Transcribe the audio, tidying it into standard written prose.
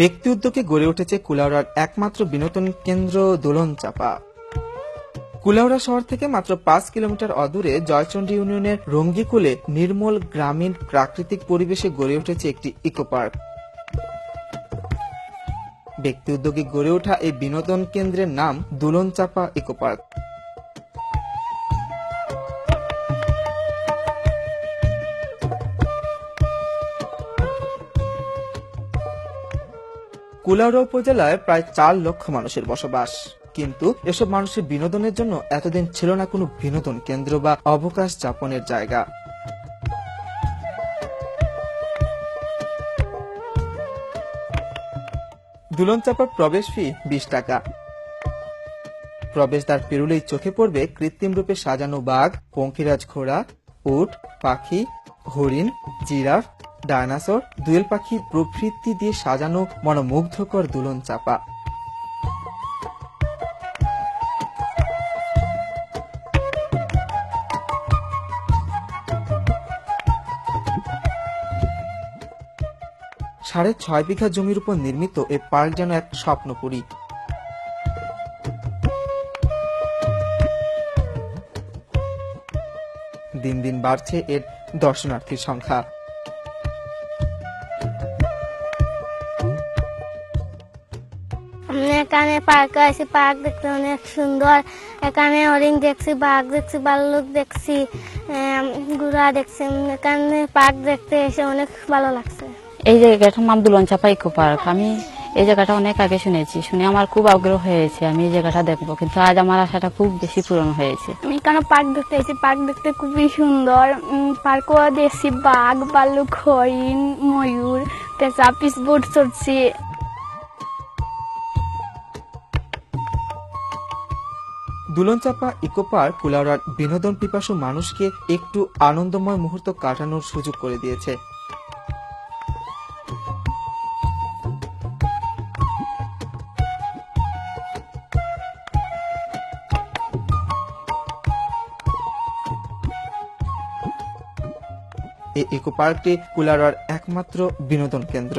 ব্যক্তি উদ্যোগে গড়ে উঠেছে কুলাউড়ার একমাত্র বিনোদন কেন্দ্র দোলনচাপা। কুলাউড়া শহর থেকে মাত্র 5 কিলোমিটার অদূরে জয়চন্ডী ইউনিয়নের রঙ্গিকুলে নির্মল গ্রামীণ প্রাকৃতিক পরিবেশে গড়ে উঠেছে একটি ইকো পার্ক। ব্যক্তি উদ্যোগে গড়ে ওঠা এই বিনোদন কেন্দ্রের নাম দোলনচাপা ইকো পার্ক। কুলাউড়া উপজেলায় প্রায় 4 লক্ষ মানুষের বসবাস, কিন্তু এসব মানুষের বিনোদনের জন্য এতদিন ছিল না কোনো বিনোদন কেন্দ্র বা অবকাশ যাপনের জায়গা। দোলনচাপার প্রবেশ ফি 20 টাকা। প্রবেশদ্বার পেরুলেই চোখে পড়বে কৃত্রিম রূপে সাজানো বাঘ, পঙ্খিরাজ ঘোড়া, উট, পাখি, হরিণ, জিরাফ, ডায়নাসর, দোয়েল পাখি প্রভৃতি দিয়ে সাজানো মনোমুগ্ধকর দোলনচাপা। সাড়ে 6 বিঘা জমির উপর নির্মিত এ পার্ক যেন এক স্বপ্নপুরী। দিন দিন বাড়ছে এর দর্শনার্থীর সংখ্যা। এখানে পার্কে আসি, পার্ক দেখতে অনেক সুন্দর। এখানে হরিণ দেখছি, বাঘ দেখছি, ভাল্লুক দেখছি, ঘোড়া দেখছি। এখানে পার্ক দেখতে এসে অনেক ভালো লাগছে। এই জায়গাটার নাম দোলনচাপা ইকো পার্ক। আমি এই জায়গাটা অনেক আগে শুনেছি, শুনে আমার খুব আগ্রহ হয়েছে আমি এই জায়গাটা দেখবো, কিন্তু আজ আমার আশাটা খুব বেশি পূরণ হয়েছে। আমি এখানে পার্ক দেখতে এসেছি, পার্ক দেখতে খুবই সুন্দর। পার্কও দেখছি বাঘ, ভাল্লুক, হরিণ, ময়ূর, পেঁচা, পিসবোট চড়ছি। দোলনচাপা ইকো পার্ক কুলাউড়ার বিনোদন পিপাসু মানুষকে একটু আনন্দময় মুহূর্ত কাটানোর সুযোগ করে দিয়েছে। এই ইকো পার্কটি কুলাউড়ার একমাত্র বিনোদন কেন্দ্র।